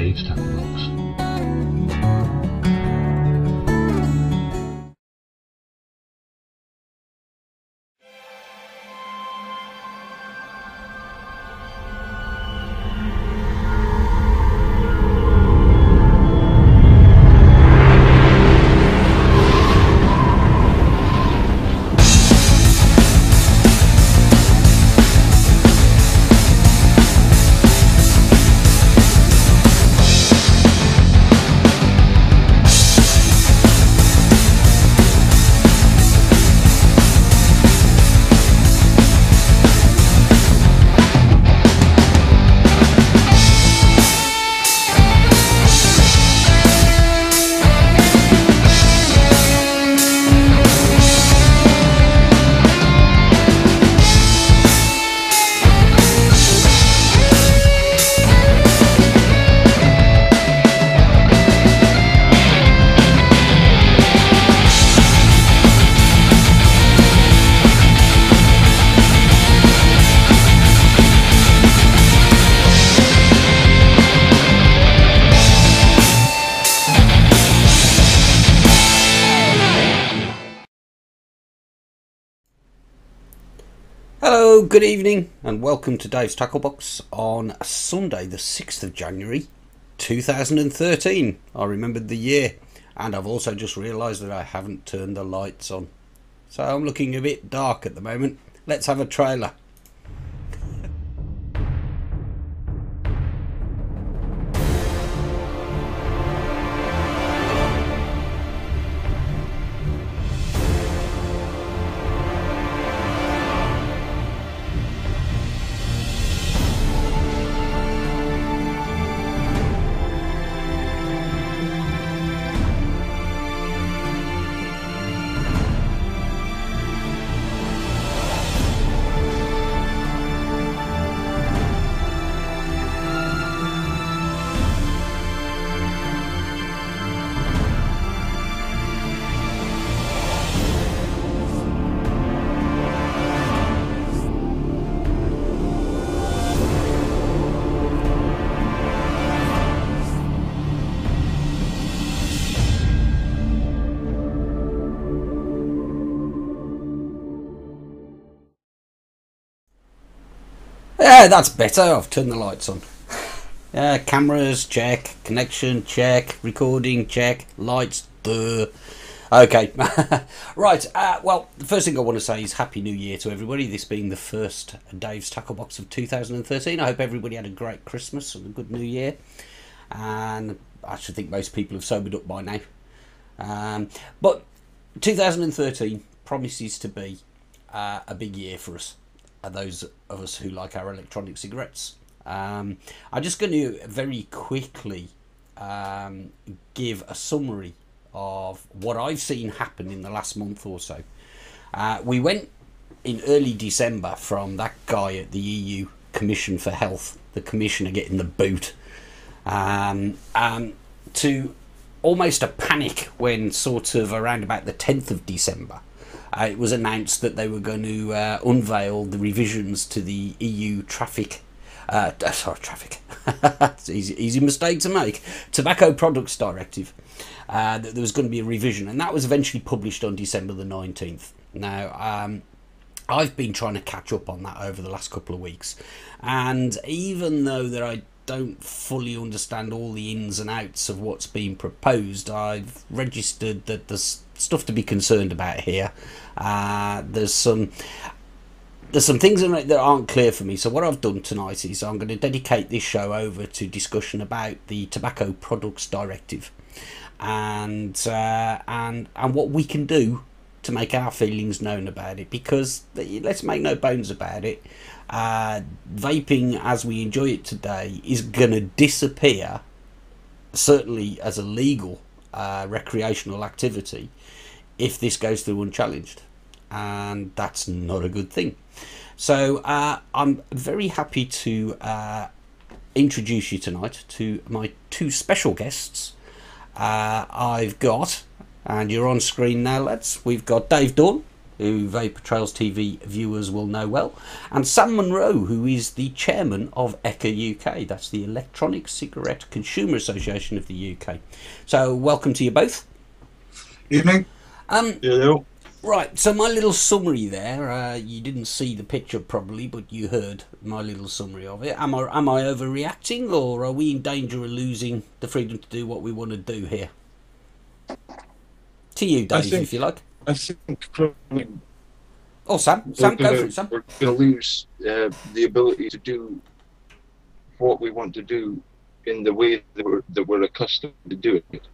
Dave's Tackle Box. Hello, good evening and welcome to Dave's Tackle Box on Sunday the 6th of January 2013. I remembered the year and I've also just realised that I haven't turned the lights on. So I'm looking a bit dark at the moment. Let's have a trailer. Yeah, that's better. I've turned the lights on. Cameras, check. Connection, check. Recording, check. Lights, duh. Okay. Right, well, the first thing I want to say is Happy New Year to everybody. This being the first Dave's Tackle Box of 2013. I hope everybody had a great Christmas and a good New Year. And I should think most people have sobered up by now. But 2013 promises to be a big year for us. Those of us who like our electronic cigarettes. I'm just going to very quickly give a summary of what I've seen happen in the last month or so. We went in early December from that guy at the EU Commission for Health, the commissioner getting the boot, to almost a panic when sort of around about the 10th of December it was announced that they were going to unveil the revisions to the EU traffic. It's easy mistake to make. Tobacco Products Directive. That there was going to be a revision, and that was eventually published on December the 19th. Now, I've been trying to catch up on that over the last couple of weeks, and even though that I don't fully understand all the ins and outs of what's being proposed, I've registered that there's stuff to be concerned about here. There's some things in it that aren't clear for me. So what I've done tonight is I'm going to dedicate this show over to discussion about the Tobacco Products Directive and what we can do to make our feelings known about it, because let's make no bones about it, vaping as we enjoy it today is going to disappear, certainly as a legal recreational activity, if this goes through unchallenged, and that's not a good thing. So I'm very happy to introduce you tonight to my two special guests. I've got, and you're on screen now, lads, we've got Dave Dorn. who Vapor Trails TV viewers will know well, and Sam Munro, who is the chairman of ECCA UK. That's the Electronic Cigarette Consumer Association of the UK. So welcome to you both. Evening. Hello. Right, so my little summary there, you didn't see the picture probably, but you heard my little summary of it. Am I overreacting, or are we in danger of losing the freedom to do what we want to do here? To you, Dave, if you like. I think probably... Oh, Sam, go for it, Sam. We're going to lose the ability to do what we want to do in the way that we're accustomed to do it.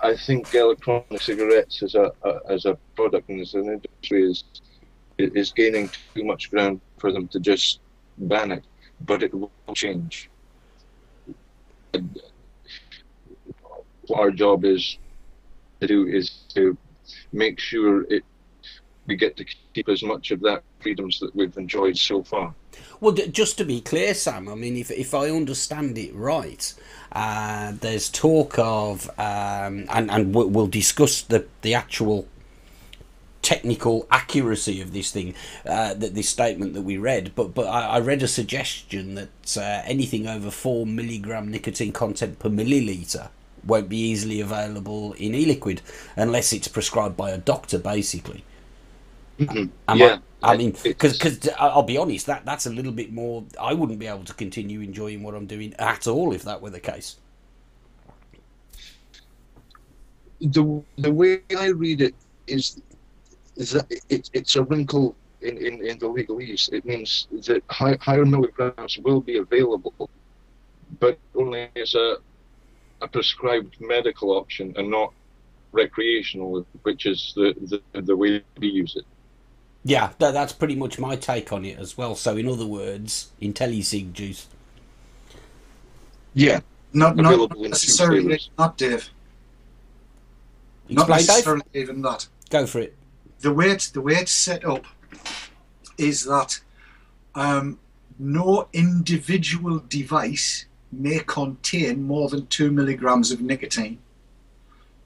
I think electronic cigarettes as a product and as an industry is gaining too much ground for them to just ban it, but it will change. What our job is to make sure we get to keep as much of that freedoms that we've enjoyed so far. Well, just to be clear, Sam, I mean, if I understand it right, there's talk of, and we'll discuss the actual technical accuracy of this thing, this statement that we read, but I read a suggestion that anything over 4 milligram nicotine content per milliliter won't be easily available in e-liquid unless it's prescribed by a doctor, basically. Yeah. I mean, because I'll be honest, that's a little bit more. I wouldn't be able to continue enjoying what I'm doing at all if that were the case. The way I read it is that it's a wrinkle in the legalese. It means that higher milligrams will be available, but only as a prescribed medical option and not recreational, which is the way we use it. Yeah, that's pretty much my take on it as well. So, in other words, e-cig juice. Yeah, not necessarily, not Dave. Not necessarily even that. Go for it. The way it's set up is that no individual device may contain more than 2 milligrams of nicotine.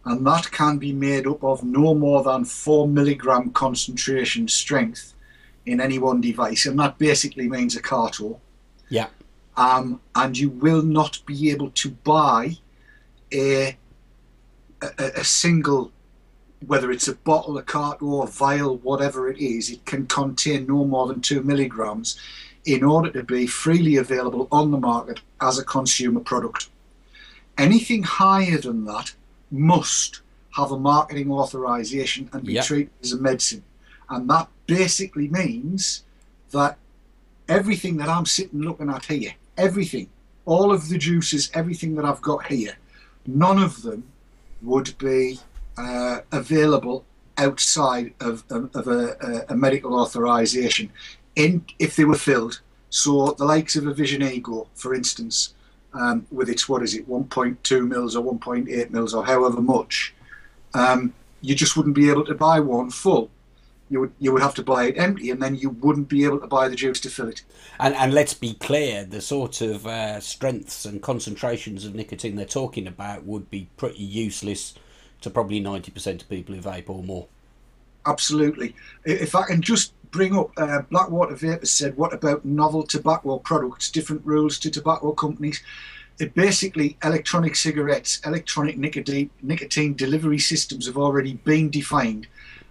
And that can be made up of no more than 4 milligram concentration strength in any one device, and that basically means a carto. Yeah. And you will not be able to buy a single, whether it's a bottle, a carto, a vial, whatever it is, it can contain no more than 2 milligrams in order to be freely available on the market as a consumer product. Anything higher than that must have a marketing authorization and be treated as a medicine. And that basically means that everything that I'm sitting looking at here, everything, all of the juices, everything that I've got here, none of them would be available outside of a medical authorization if they were filled. So the likes of a Vision Ego, for instance, with its, 1.2 mils or 1.8 mils or however much, you just wouldn't be able to buy one full. You would have to buy it empty, and then you wouldn't be able to buy the juice to fill it. And let's be clear, the sort of strengths and concentrations of nicotine they're talking about would be pretty useless to probably 90% of people who vape or more. Absolutely. If I can just bring up, Blackwater Vapers said, what about novel tobacco products, different rules to tobacco companies? It basically, electronic cigarettes, electronic nicotine delivery systems have already been defined,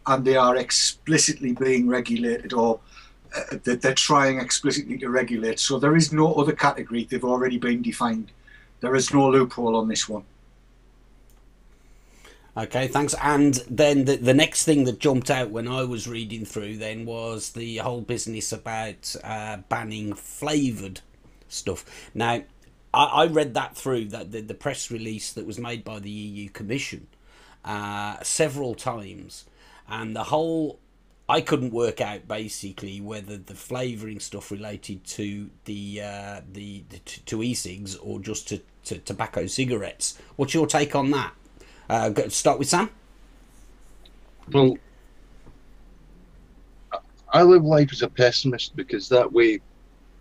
and they are explicitly being regulated, or they're trying explicitly to regulate. So there is no other category. They've already been defined. There is no loophole on this one. Okay, thanks. And then the next thing that jumped out when I was reading through then was the whole business about banning flavoured stuff. Now, I read that through, that the press release that was made by the EU Commission several times, and the whole, I couldn't work out basically whether the flavouring stuff related to to e-cigs or just to tobacco cigarettes. What's your take on that? Start with Sam. Well, I live life as a pessimist because that way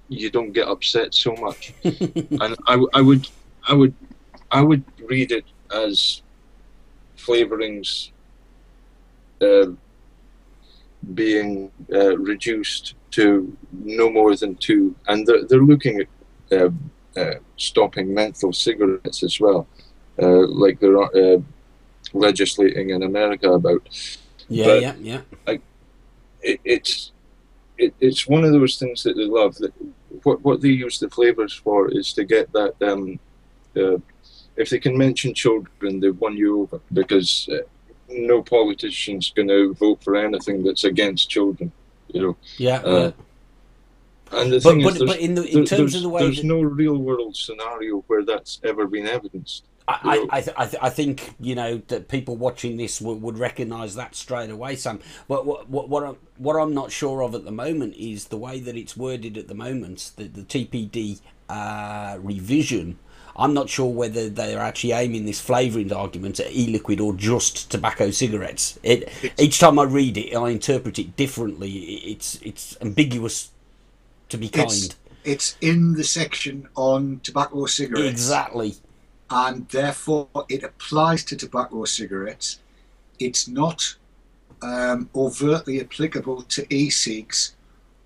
you don't get upset so much. And I would read it as flavourings being reduced to no more than 2, and they're looking at stopping menthol cigarettes as well, like they're legislating in America about. Yeah, But yeah. It's one of those things that they love. That what they use the flavors for is to get that. If they can mention children, they've won you over, because no politician's going to vote for anything that's against children. You know. Yeah. And the thing is, in terms of the way there's no real world scenario where that's ever been evidenced. I think, you know, that people watching this would recognise that straight away, Sam. What I'm not sure of at the moment is the way that it's worded at the moment, the TPD revision. I'm not sure whether they're actually aiming this flavouring argument at e-liquid or just tobacco cigarettes. Each time I read it, I interpret it differently. It's ambiguous, to be kind. It's in the section on tobacco cigarettes. Exactly. And therefore it applies to tobacco cigarettes. It's not overtly applicable to e-cigs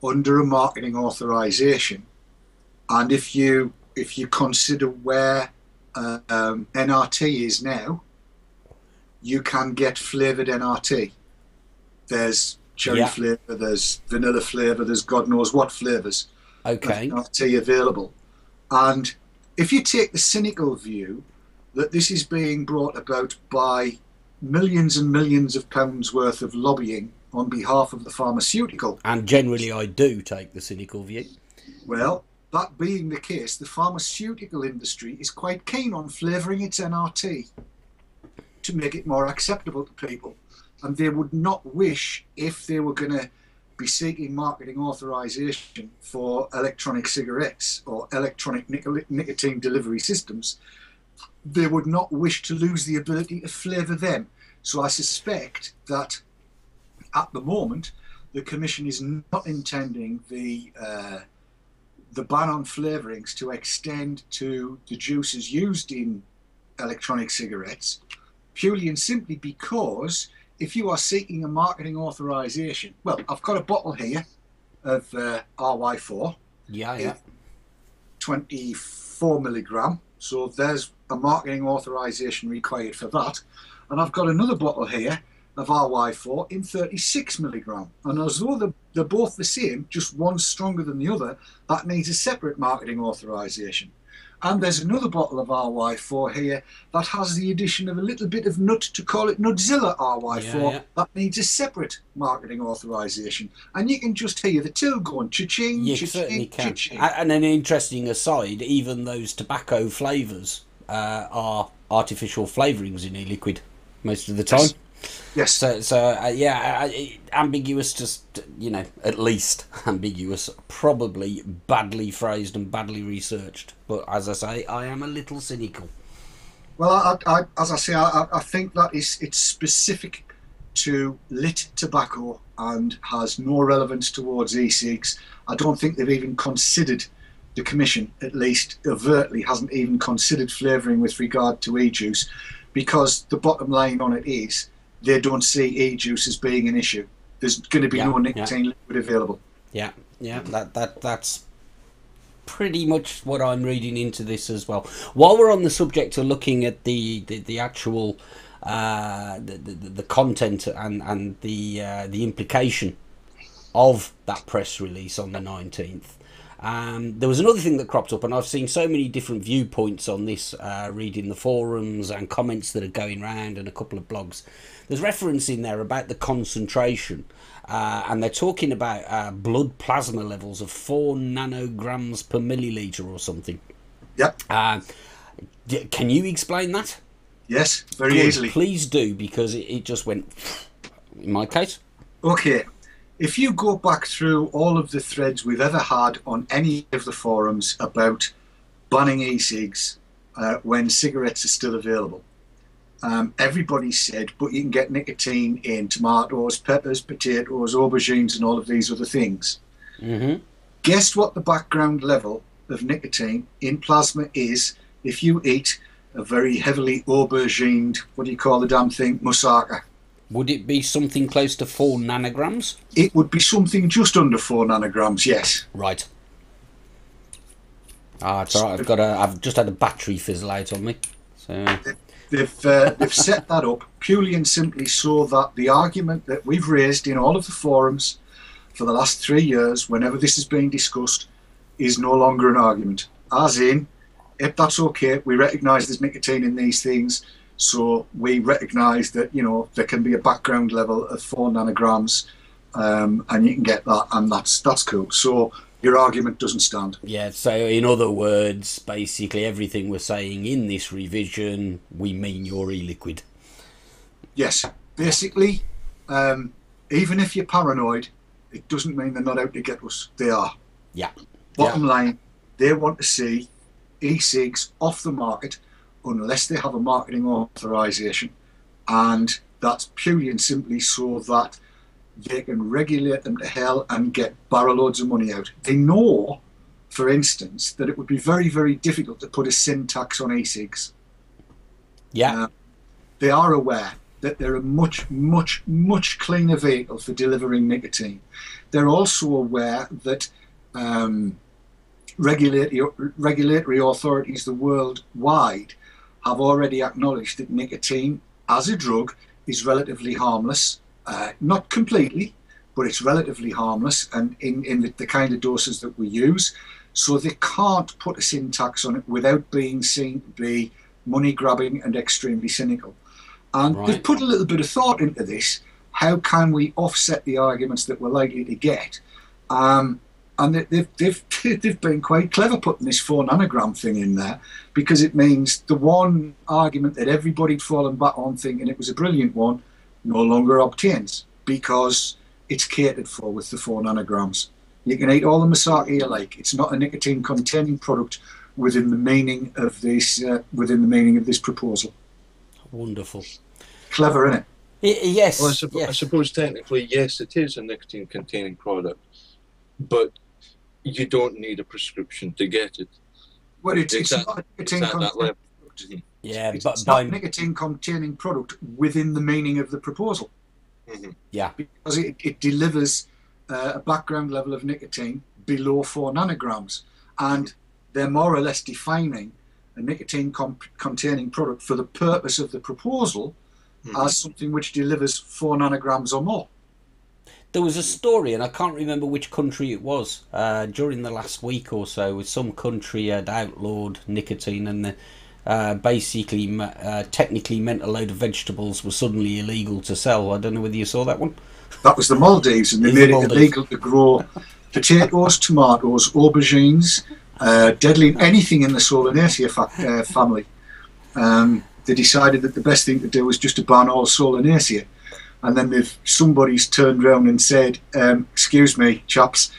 under a marketing authorization. And if you consider where NRT is now, you can get flavoured NRT. There's cherry flavour, there's vanilla flavour, there's God knows what flavours of NRT available. And if you take the cynical view that this is being brought about by millions and millions of pounds worth of lobbying on behalf of the pharmaceutical... And generally I do take the cynical view. Well, that being the case, the pharmaceutical industry is quite keen on flavouring its NRT to make it more acceptable to people. And they would not wish, if they were going to be seeking marketing authorization for electronic cigarettes or electronic nicotine delivery systems, they would not wish to lose the ability to flavour them. So I suspect that at the moment the Commission is not intending the ban on flavourings to extend to the juices used in electronic cigarettes, purely and simply because if you are seeking a marketing authorization, well, I've got a bottle here of RY4. Yeah. 24 milligram. So there's a marketing authorization required for that. And I've got another bottle here of RY4 in 36 milligram. And as though they're both the same, just one stronger than the other, that needs a separate marketing authorization. And there's another bottle of RY4 here that has the addition of a little bit of nut to call it Nutzilla RY4. That needs a separate marketing authorization. And you can just hear the till going cha-ching, you cha-ching, certainly can. cha-ching. And an interesting aside, even those tobacco flavours are artificial flavourings in e-liquid most of the time. Yes. So ambiguous, just, you know, at least ambiguous, probably badly phrased and badly researched. But as I say, I am a little cynical. Well, as I say, I think that it's specific to lit tobacco and has no relevance towards e-cigs. I don't think they've even considered, the Commission at least overtly hasn't even considered flavouring with regard to e-juice, because the bottom line on it is they don't see e-juice as being an issue. There's going to be no nicotine liquid available. That's pretty much what I'm reading into this as well. While we're on the subject of looking at the actual the content and the implication of that press release on the 19th, there was another thing that cropped up, and I've seen so many different viewpoints on this, reading the forums and comments that are going around and a couple of blogs. There's reference in there about the concentration, and they're talking about blood plasma levels of 4 nanograms per milliliter or something. Yep. Can you explain that? Yes, very easily. Please do, because it just went in my case. Okay. If you go back through all of the threads we've ever had on any of the forums about banning e-cigs when cigarettes are still available, everybody said, but you can get nicotine in tomatoes, peppers, potatoes, aubergines and all of these other things. Mm-hmm. Guess what the background level of nicotine in plasma is if you eat a very heavily aubergined, what do you call the damn thing, moussaka? Would it be something close to 4 nanograms? It would be something just under 4 nanograms, yes. Right. Ah, it's all right. I've just had a battery fizzle out on me. So they've set that up purely and simply so that the argument that we've raised in all of the forums for the last 3 years, whenever this is being discussed, is no longer an argument. As in, if that's okay, we recognise there's nicotine in these things, so we recognise that, you know, there can be a background level of 4 nanograms, and you can get that, and that's cool. So your argument doesn't stand. yeah, so in other words, basically everything we're saying in this revision, we mean your e-liquid. Yes, basically, even if you're paranoid, it doesn't mean they're not out to get us. They are. Yeah. Bottom line, they want to see e-cigs off the market unless they have a marketing authorization, and that's purely and simply so that they can regulate them to hell and get barrel loads of money out. They know, for instance, that it would be very, very difficult to put a sin tax on e-cigs. Yeah. They are aware that they're a much, much, much cleaner vehicle for delivering nicotine. They're also aware that regulatory authorities the worldwide have already acknowledged that nicotine as a drug is relatively harmless. Not completely, but it's relatively harmless, and in the kind of doses that we use. So they can't put a sin tax on it without being seen to be money grabbing and extremely cynical. And they've put a little bit of thought into this. How can we offset the arguments that we're likely to get? And they've been quite clever putting this 4 nanogram thing in there, because it means the one argument that everybody'd fallen back on thinking it was a brilliant one no longer obtains, because it's catered for with the 4 nanograms. You can eat all the masaka you like. It's not a nicotine containing product within the meaning of this proposal. Wonderful. Clever, isn't it? Yes. Well, yes. I suppose technically, yes, it is a nicotine-containing product, but you don't need a prescription to get it. Well, it's not a nicotine-containing product. Yeah, it's not a nicotine-containing product within the meaning of the proposal. Mm-hmm. Yeah. Because it delivers a background level of nicotine below 4 nanograms, and they're more or less defining a nicotine-containing product for the purpose of the proposal as something which delivers 4 nanograms or more. There was a story, and I can't remember which country it was, during the last week or so, with some country had outlawed nicotine, and basically technically meant a load of vegetables were suddenly illegal to sell. I don't know whether you saw that one. That was the Maldives, and they made it illegal to grow potatoes, tomatoes, aubergines, deadly anything in the Solanaceae family. They decided that the best thing to do was just to ban all Solanaceae. And then somebody's turned around and said, excuse me, chaps,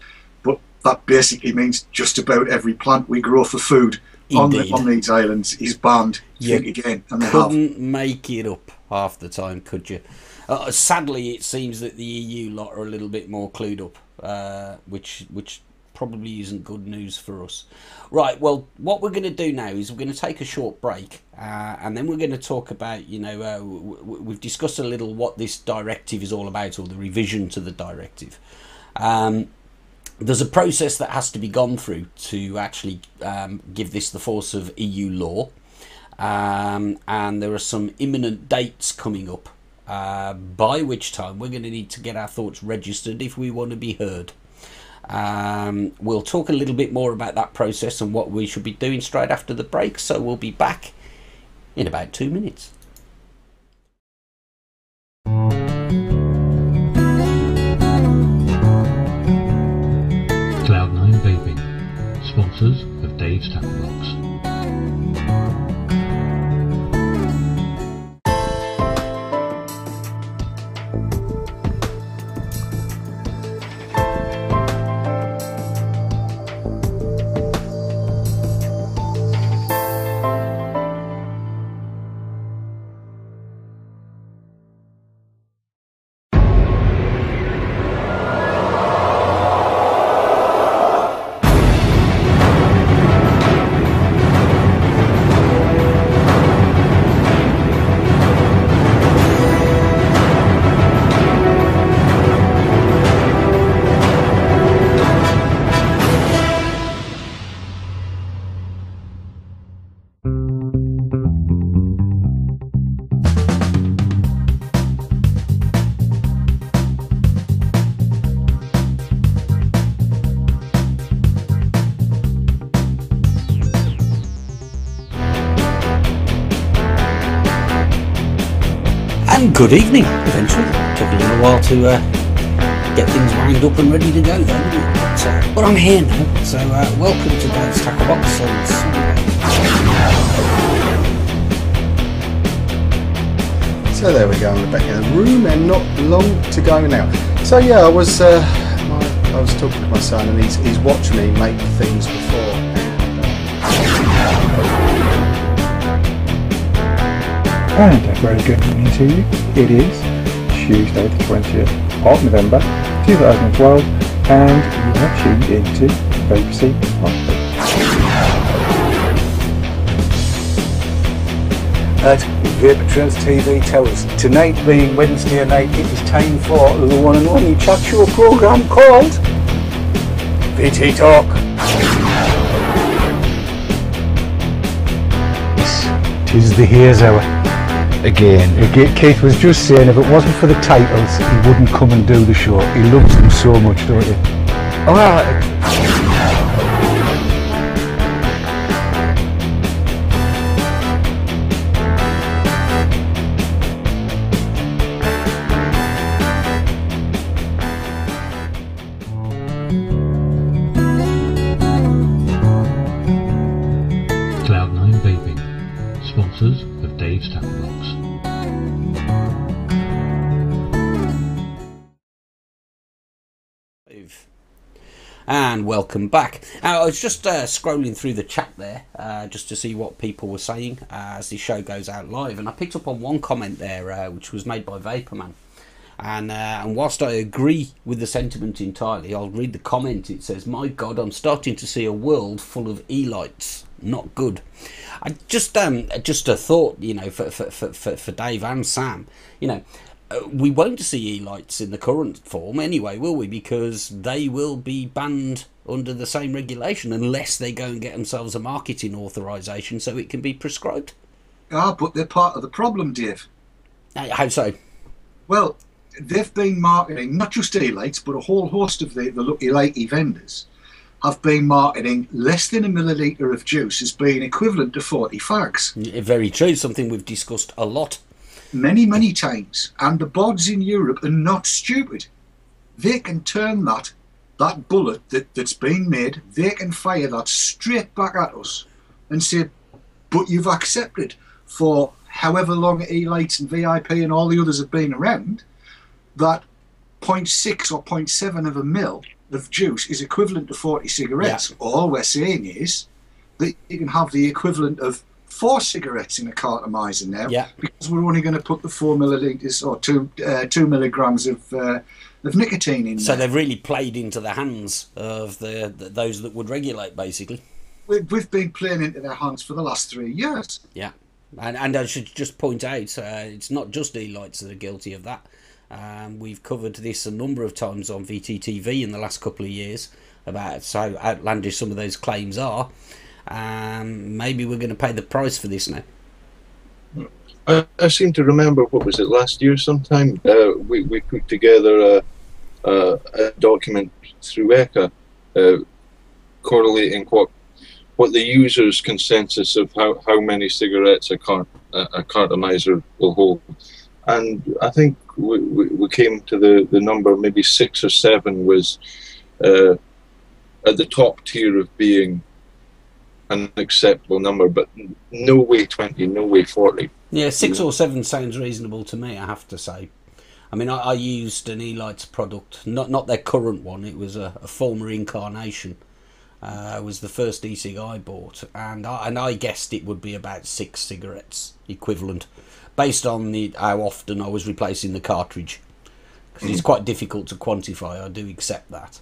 but that basically means just about every plant we grow for food on these islands is banned. You Think again. And they couldn't make it up half the time, could you? Sadly, it seems that the EU lot are a little bit more clued up, which probably isn't good news for us. Right, well, what we're going to do now is we're going to take a short break, and then we're going to talk about, we've discussed a little what this directive is all about, or the revision to the directive. There's a process that has to be gone through to actually give this the force of EU law, and there are some imminent dates coming up, by which time we're going to need to get our thoughts registered if we want to be heard. We'll talk a little bit more about that process and what we should be doing straight after the break, so we'll be back in about 2 minutes. Cloud9 Vaping, sponsors of Dave's Tackle Box. good evening, eventually. Took a little while to get things wound up and ready to go then, didn't it? But I'm here now, so welcome to Dave's Tackle Box on Sunday. So there we go, I'm back in the room and not long to go now. So yeah, I was talking to my son and he's watched me make things before. And a very good evening to you. It is Tuesday the 20th of November 2012 and you are tuned into BBC At Vapers TV tells us tonight being Wednesday night, it is time for the one and only chat show programme called VT Talk. Tis the Haze Hour. Again, Keith was just saying if it wasn't for the titles, he wouldn't come and do the show. He loves them so much, don't you? Alright. Cloud9 Vaping, sponsors of Dave's Tackle Box. And welcome back. I was just scrolling through the chat there just to see what people were saying as the show goes out live, and I picked up on one comment there which was made by Vaporman. And whilst I agree with the sentiment entirely, I'll read the comment. It says, "My God, I'm starting to see a world full of e-lights. Not good." I just a thought, you know, for Dave and Sam, you know. We won't see e-lights in the current form anyway, will we? Because they will be banned under the same regulation unless they go and get themselves a marketing authorisation so it can be prescribed. Ah, but they're part of the problem, Dave. How so? Well, they've been marketing, not just e-lights, but a whole host of the lucky lighty vendors have been marketing less than a millilitre of juice as being equivalent to 40 fags. Very true, something we've discussed a lot. Many times, and the bods in Europe are not stupid. They can turn that bullet that's been made, they can fire that straight back at us and say, but you've accepted for however long E-Lights and VIP and all the others have been around, that 0.6 or 0.7 of a mil of juice is equivalent to 40 cigarettes. Yeah. All we're saying is that you can have the equivalent of 4 cigarettes in a cartomizer now, yeah, because we're only going to put the 4 millilitres or 2 milligrams of nicotine in. So there. They've really played into the hands of those that would regulate, basically. We've been playing into their hands for the last 3 years. Yeah, and I should just point out, it's not just e-lights that are guilty of that. We've covered this a number of times on VTTV in the last couple of years about how outlandish some of those claims are. Maybe we're going to pay the price for this now. I seem to remember, what was it, last year sometime, we put together a document through ECCA correlating what the user's consensus of how many cigarettes a cartomizer will hold. And I think we came to the number, maybe 6 or 7 was at the top tier of being an acceptable number, but no way 20, no way 40. Yeah, 6 or 7 sounds reasonable to me, I have to say. I mean, I used an E-Lights product, not their current one, it was a former incarnation. It was the first e-cig I bought, and I guessed it would be about 6 cigarettes equivalent, based on how often I was replacing the cartridge. Because it's quite difficult to quantify, I do accept that.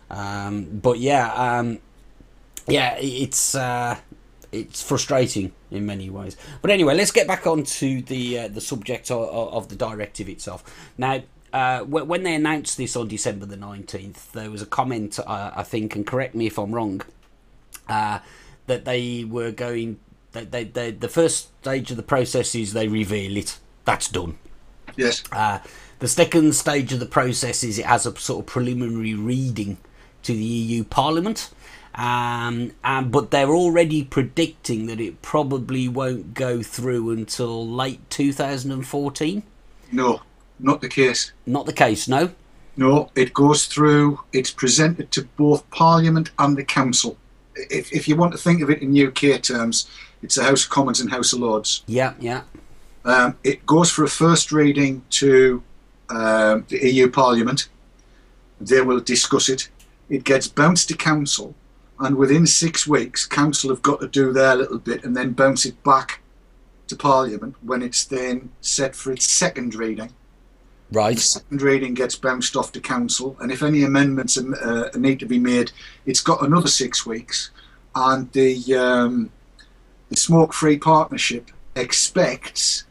But yeah, it's frustrating in many ways. But anyway, let's get back onto the subject of the directive itself. Now, when they announced this on December the 19th, there was a comment, I think, and correct me if I'm wrong, that they were going... the first stage of the process is they reveal it. That's done. Yes. The second stage of the process is it has a sort of preliminary reading to the EU Parliament. But they're already predicting that it probably won't go through until late 2014. No, not the case. Not the case, no? No, it goes through, it's presented to both Parliament and the Council. If you want to think of it in UK terms, it's the House of Commons and House of Lords. Yeah, yeah. It goes for a first reading to the EU Parliament. They will discuss it. It gets bounced to Council, and within 6 weeks, Council have got to do their little bit and then bounce it back to Parliament when it's then set for its second reading. Right. The second reading gets bounced off to Council, and if any amendments need to be made, it's got another 6 weeks. And the Smoke-Free Partnership expects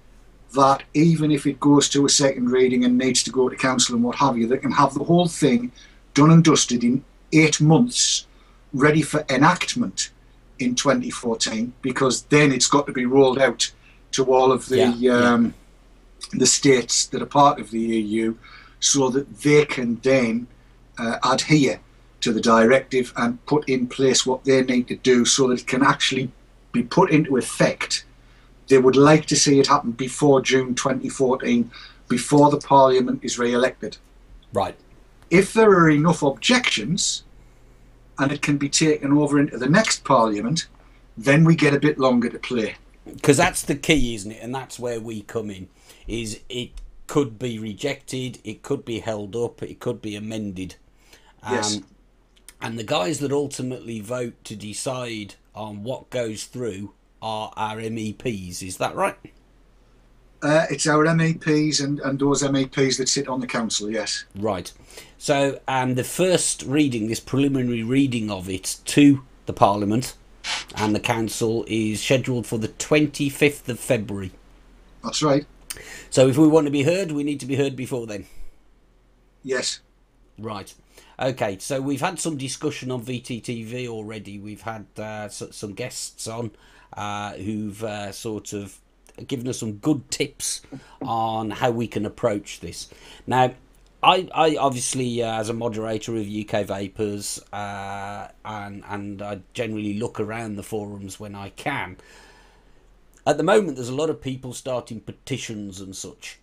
that even if it goes to a second reading and needs to go to Council and what have you, they can have the whole thing done and dusted in 8 months, ready for enactment in 2014, because then it's got to be rolled out to all of the states that are part of the EU, so that they can then adhere to the directive and put in place what they need to do so that it can actually be put into effect. They would like to see it happen before June 2014, before the Parliament is re-elected. Right. If there are enough objections and it can be taken over into the next Parliament, then we get a bit longer to play. Because that's the key, isn't it? And that's where we come in, is it could be rejected, it could be held up, it could be amended. Yes. And the guys that ultimately vote to decide on what goes through are our MEPs, is that right? It's our MEPs and those MEPs that sit on the council, yes. Right. So the first reading, this preliminary reading of it to the Parliament and the council is scheduled for the 25th of February. That's right. So if we want to be heard, we need to be heard before then. Yes. Right. Okay, so we've had some discussion on VTTV already. We've had some guests on who've sort of given us some good tips on how we can approach this. Now, I obviously, as a moderator of UK Vapers, and I generally look around the forums when I can. At the moment, there's a lot of people starting petitions and such.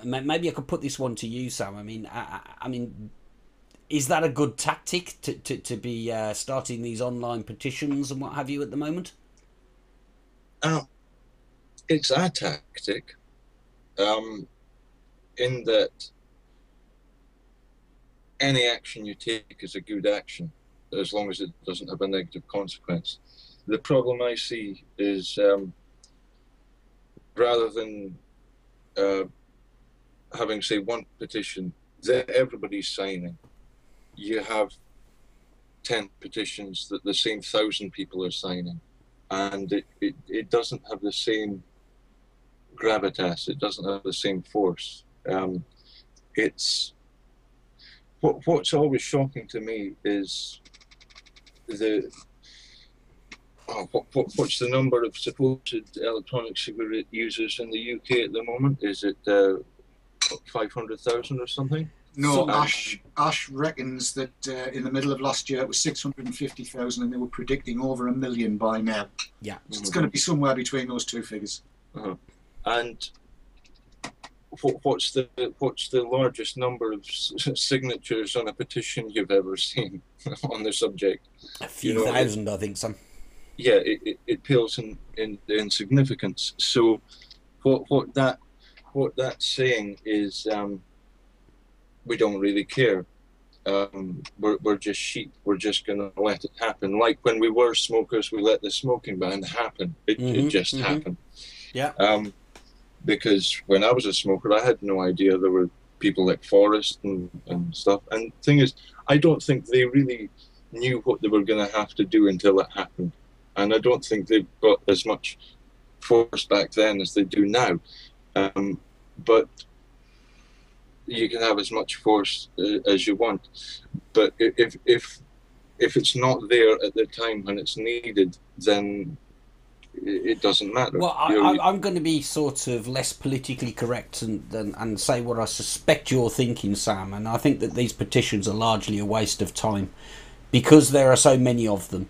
Maybe I could put this one to you, Sam. I mean, is that a good tactic to be starting these online petitions and what have you at the moment? It's a tactic, in that any action you take is a good action, as long as it doesn't have a negative consequence. The problem I see is, rather than having, say, one petition that everybody's signing, you have 10 petitions that the same 1,000 people are signing, and it doesn't have the same gravitas, it doesn't have the same force. It's what's always shocking to me is what's the number of supposed electronic cigarette users in the UK at the moment? Is it 500,000 or something? No, Ash reckons that in the middle of last year it was 650,000 and they were predicting over 1 million by now. Yeah. So it's going to be somewhere between those two figures. Uh-huh. And what's the largest number of signatures on a petition you've ever seen on the subject? A few thousand, I think, Sam. Yeah, it pales in insignificance. So what that's saying is, we don't really care. We're just sheep. We're just going to let it happen. Like when we were smokers, we let the smoking ban happen. It just happened. Yeah. Because when I was a smoker, I had no idea there were people like Forrest and stuff. And the thing is, I don't think they really knew what they were going to have to do until it happened. And I don't think they've got as much force back then as they do now. But you can have as much force as you want. But if it's not there at the time when it's needed, then it doesn't matter. Well, I'm going to be sort of less politically correct and say what I suspect you're thinking, Sam. And I think that these petitions are largely a waste of time because there are so many of them.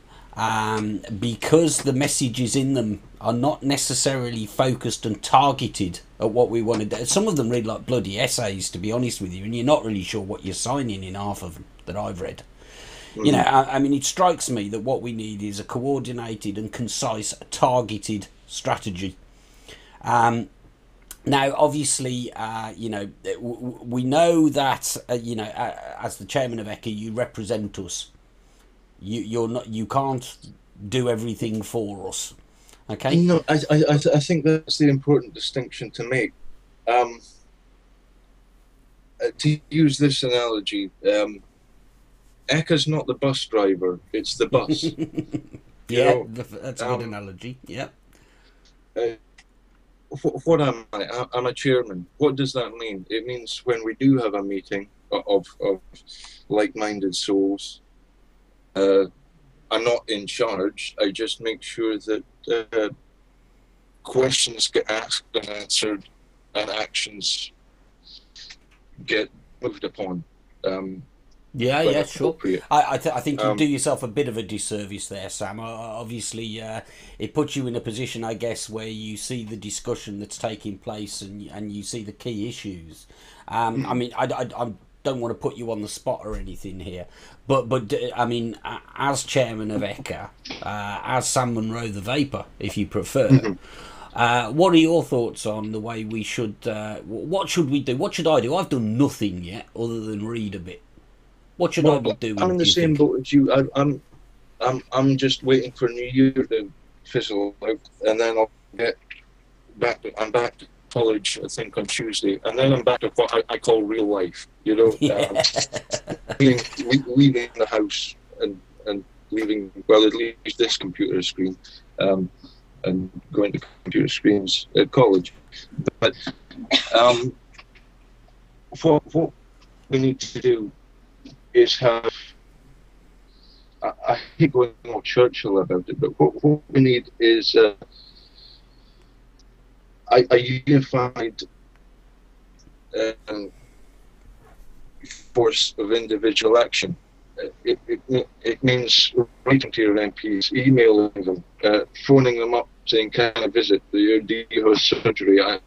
Because the messages in them are not necessarily focused and targeted at what we want to do. Some of them read like bloody essays, to be honest with you, and you're not really sure what you're signing in half of them that I've read. You know, I mean, it strikes me that what we need is a coordinated and concise, targeted strategy. Now, obviously, you know, we know that, you know, as the chairman of ECCA, you represent us. You can't do everything for us. Okay. No, I think that's the important distinction to make. To use this analogy, ECCA's not the bus driver; it's the bus. Yeah, that's a good analogy. Yeah. What am I? I'm a chairman. What does that mean? It means when we do have a meeting of like-minded souls, I'm not in charge. I just make sure that questions get asked and answered, and actions get moved upon. Yeah, sure. I think you do yourself a bit of a disservice there, Sam. Obviously, it puts you in a position, I guess, where you see the discussion that's taking place and you see the key issues. I mean, I don't want to put you on the spot or anything here, but I mean, as chairman of ECCA, as Sam Munro the Vapor, if you prefer, what are your thoughts on the way we should? What should we do? What should I do? I've done nothing yet other than read a bit. What should I be doing? I'm in the same boat as you. I'm just waiting for New Year to fizzle out, and then I'll get back. I'm back to college, I think, on Tuesday, and then I'm back to what I call real life. You know, leaving the house and leaving, well, at least this computer screen, and going to computer screens at college. But what we need to do is have, I hate going all Churchill about it, but what we need is a unified force of individual action. It means writing to your MPs, emailing them, phoning them up, saying, "Can I visit? The DO has surgery. I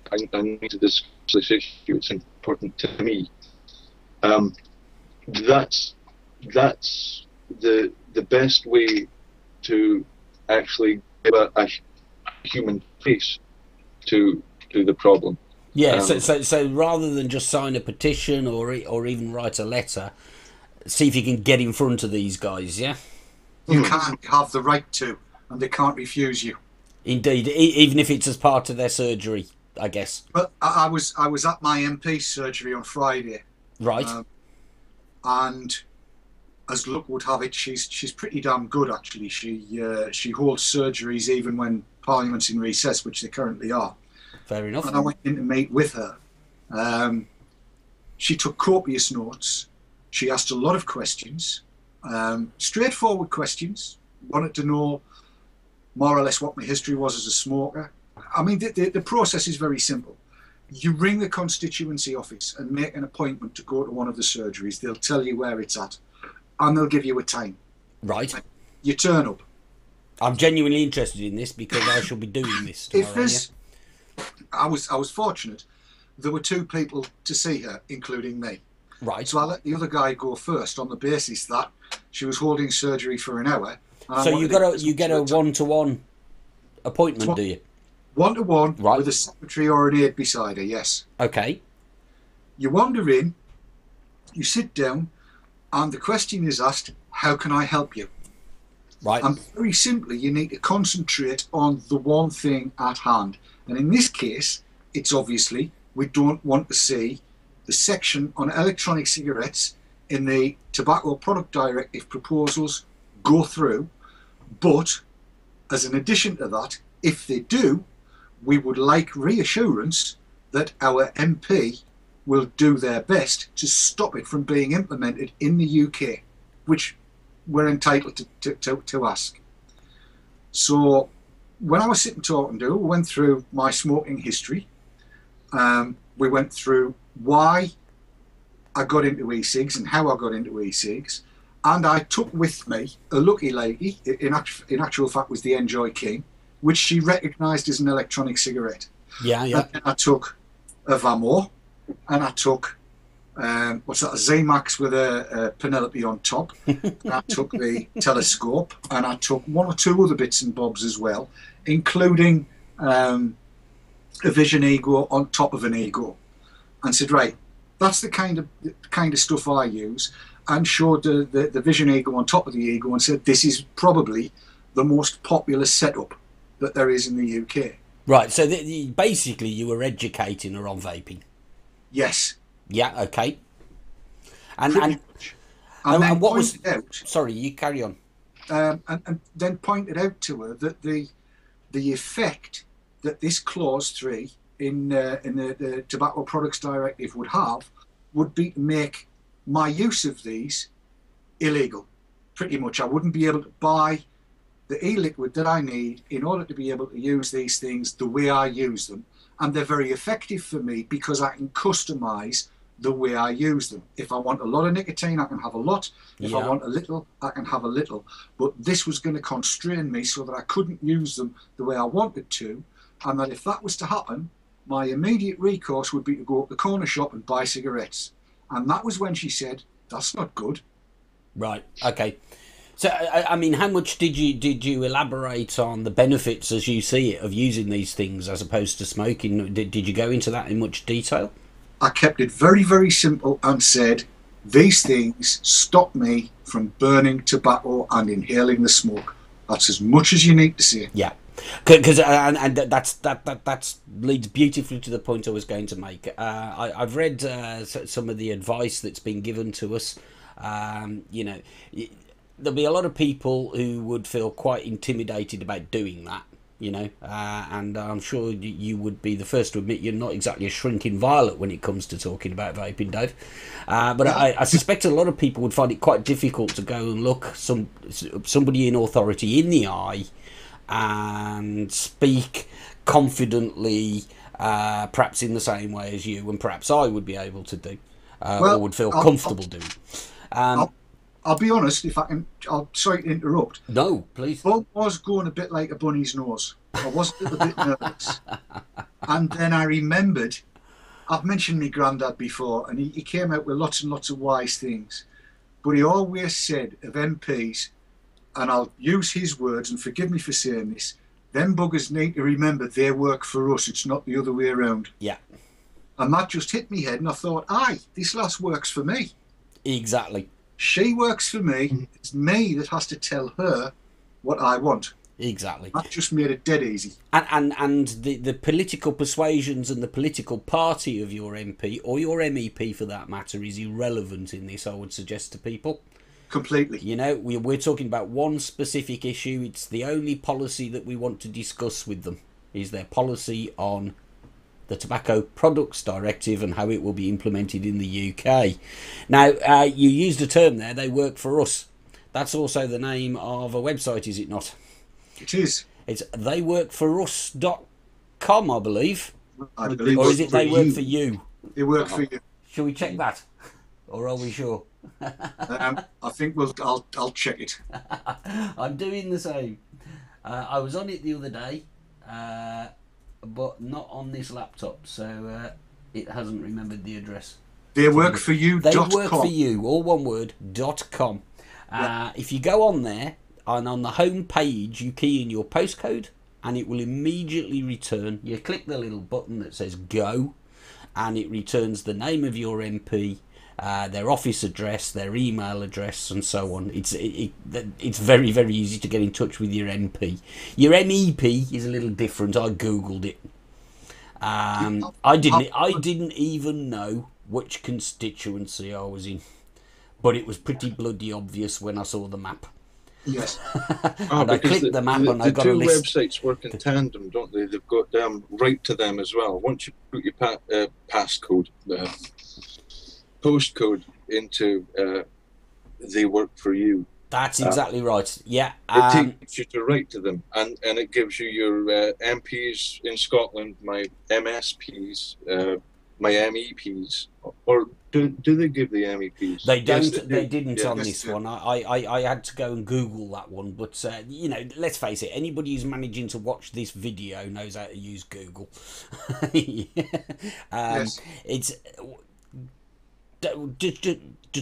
need to discuss this issue. It's important to me." That's the best way to actually give a human face to the problem. Yeah. So rather than just sign a petition or even write a letter, see if you can get in front of these guys. Yeah. You can't have the right to, and they can't refuse you. Indeed, even if it's as part of their surgery, I guess. But I was at my MP's surgery on Friday. Right. And as luck would have it, she's pretty damn good actually. She holds surgeries even when Parliament's in recess, which they currently are. Fair enough. And I went in to meet with her. She took copious notes. She asked a lot of questions, straightforward questions. Wanted to know more or less what my history was as a smoker. I mean, the process is very simple. You ring the constituency office and make an appointment to go to one of the surgeries. They'll tell you where it's at, and they'll give you a time. Right. You turn up. I'm genuinely interested in this because I shall be doing this tomorrow. I was fortunate. There were two people to see her, including me. Right. So I let the other guy go first on the basis that she was holding surgery for an hour. So you get a one-to-one appointment, do you? One-to-one, right, with a secretary or an aide beside her, yes. Okay. You wander in, you sit down, and the question is asked, how can I help you? Right. And very simply, you need to concentrate on the one thing at hand. And in this case, it's obviously, we don't want to see the section on electronic cigarettes in the Tobacco Product Directive proposals go through. But as an addition to that, if they do, we would like reassurance that our MP will do their best to stop it from being implemented in the UK, which we're entitled to ask. So when I was sitting talking to her, we went through my smoking history. We went through why I got into e-cigs and how I got into e-cigs. And I took with me a lucky lady, in actual fact was the Enjoy King, which she recognised as an electronic cigarette. Yeah, yeah. And then I took a Vamo, and I took what's that, a Z-Max with a Penelope on top. And I took the telescope, and I took one or two other bits and bobs as well, including a Vision Ego on top of an Ego, and said, right, that's the kind of stuff I use, and showed the Vision Ego on top of the Ego and said, this is probably the most popular setup that there is in the UK. Right, so basically you were educating her on vaping. Yes. Yeah, okay. Pretty much. And what was... out, sorry, you carry on. And then pointed out to her that the effect that this clause 3 in the Tobacco Products Directive would be to make my use of these illegal. Pretty much, I wouldn't be able to buy the e-liquid that I need in order to be able to use these things the way I use them, and they're very effective for me because I can customize the way I use them. If I want a lot of nicotine, I can have a lot. If I want a little, I can have a little. But this was going to constrain me so that I couldn't use them the way I wanted to, and that if that was to happen, my immediate recourse would be to go up the corner shop and buy cigarettes. And that was when she said, that's not good. Right, okay. So, I mean, how much did you elaborate on the benefits as you see it of using these things as opposed to smoking? Did you go into that in much detail? I kept it very, very simple and said, these things stop me from burning tobacco and inhaling the smoke. That's as much as you need to say. Yeah, because and that leads beautifully to the point I was going to make. I've read some of the advice that's been given to us. You know, there'll be a lot of people who would feel quite intimidated about doing that, you know, and I'm sure you would be the first to admit you're not exactly a shrinking violet when it comes to talking about vaping, Dave. But I suspect a lot of people would find it quite difficult to go and look somebody in authority in the eye and speak confidently, perhaps in the same way as you and perhaps I would be able to do, or would feel comfortable doing. I'll be honest, if I can, sorry to interrupt. No, please. I was going a bit like a bunny's nose. I was a little bit nervous. And then I remembered, I've mentioned my granddad before, and he came out with lots and lots of wise things. But he always said of MPs, and I'll use his words, and forgive me for saying this, them buggers need to remember they work for us, it's not the other way around. Yeah. And that just hit me head, and I thought, aye, this lass works for me. Exactly. She works for me. It's me that has to tell her what I want. Exactly. That just made it dead easy. And the political persuasions and the political party of your MP, or your MEP for that matter, is irrelevant in this, I would suggest to people. Completely. You know, we're talking about one specific issue. It's the only policy that we want to discuss with them, is their policy on the Tobacco Products Directive and how it will be implemented in the UK. Now, you used a term there, they work for us. That's also the name of a website, is it not? It is. It's theyworkforus.com, I believe. I believe. Or is it they work for you? They work for you. Shall we check that? Or are we sure? I think I'll check it. I'm doing the same. I was on it the other day, but not on this laptop, so it hasn't remembered the address. They work for you. They work for you, all one word, .com. Yeah. If you go on there, and on the home page, you key in your postcode, and it will immediately return. You click the little button that says go, and it returns the name of your MP, their office address, their email address, and so on. It's very, very easy to get in touch with your MP. Your MEP is a little different. I googled it. I didn't even know which constituency I was in, but it was pretty bloody obvious when I saw the map. Yes. And I clicked the map and I got a list. The two websites work in tandem, don't they? They've got right to them as well. Once you put your postcode into they work for you. That's exactly right. Yeah. It takes you to write to them, and it gives you your MPs in Scotland, my MSPs, my MEPs, or do they give the MEPs? They don't. Yes, They didn't Yeah, on yes, this they do. one. I had to go and Google that one. But you know, let's face it. Anybody who's managing to watch this video knows how to use Google. Yes. It's just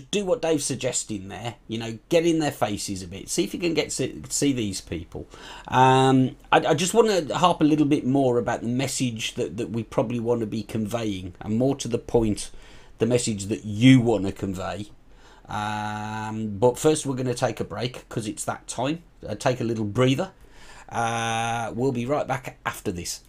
do what Dave's suggesting there. You know, get in their faces a bit. See if you can see these people. I just want to harp a little bit more about the message that we probably want to be conveying, and more to the point, the message that you want to convey. But first we're going to take a break because it's that time. Take a little breather. We'll be right back after this.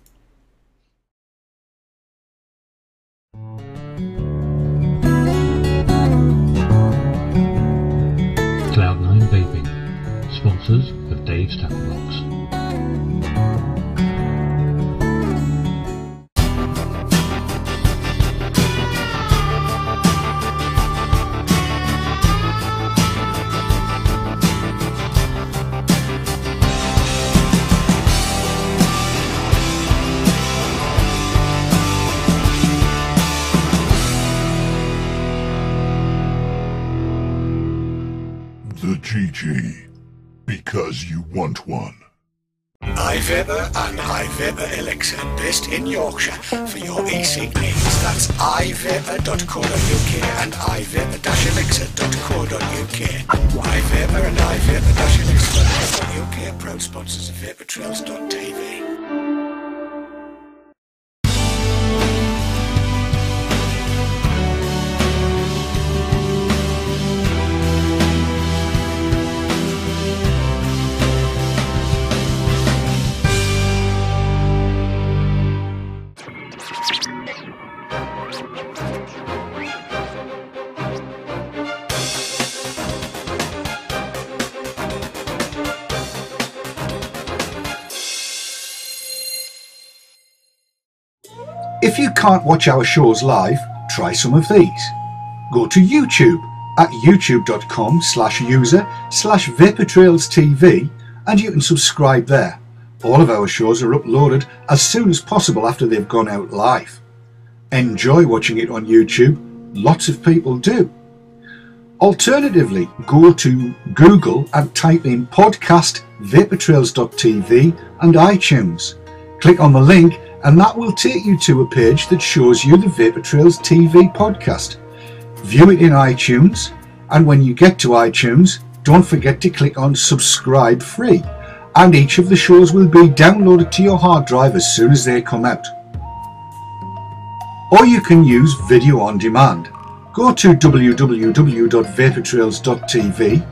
Cloud9 Vaping, sponsors of Dave's Tackle Box. The GG, because you want one. iVaper and iVaper Elixir, based in Yorkshire, for your e-cig needs. That's iVaper.co.uk and iVaper-elixir.co.uk. iVaper and iVaper-elixir.co.uk, proud sponsors of vaportrails.tv. If you can't watch our shows live, try some of these. Go to YouTube at youtube.com/user/vaportrailstv and you can subscribe there. All of our shows are uploaded as soon as possible after they've gone out live. Enjoy watching it on YouTube. Lots of people do. Alternatively, go to Google and type in podcast vaportrails.tv and iTunes. Click on the link and that will take you to a page that shows you the Vapor Trails TV podcast. View it in iTunes, and when you get to iTunes, don't forget to click on subscribe free, and each of the shows will be downloaded to your hard drive as soon as they come out. Or you can use video on demand. Go to www.vaportrails.tv,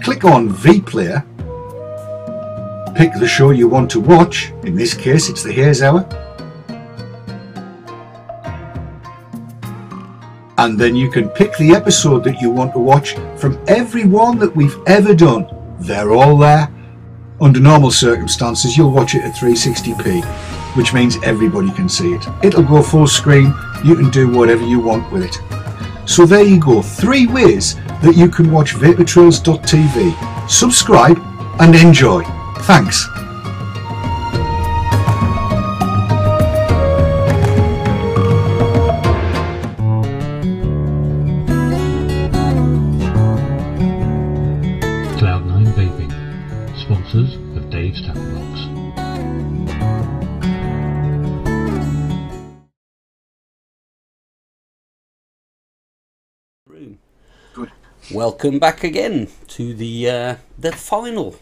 click on vPlayer, pick the show you want to watch, in this case it's the Haze Hour, and then you can pick the episode that you want to watch from every one that we've ever done. They're all there. Under normal circumstances, you'll watch it at 360p, which means everybody can see it. It'll go full screen. You can do whatever you want with it. So there you go, 3 ways that you can watch vaportrails.tv. Subscribe and enjoy. Thanks. Cloud9 Vaping, sponsors of Dave's Tackle Box. Good. Welcome back again to the final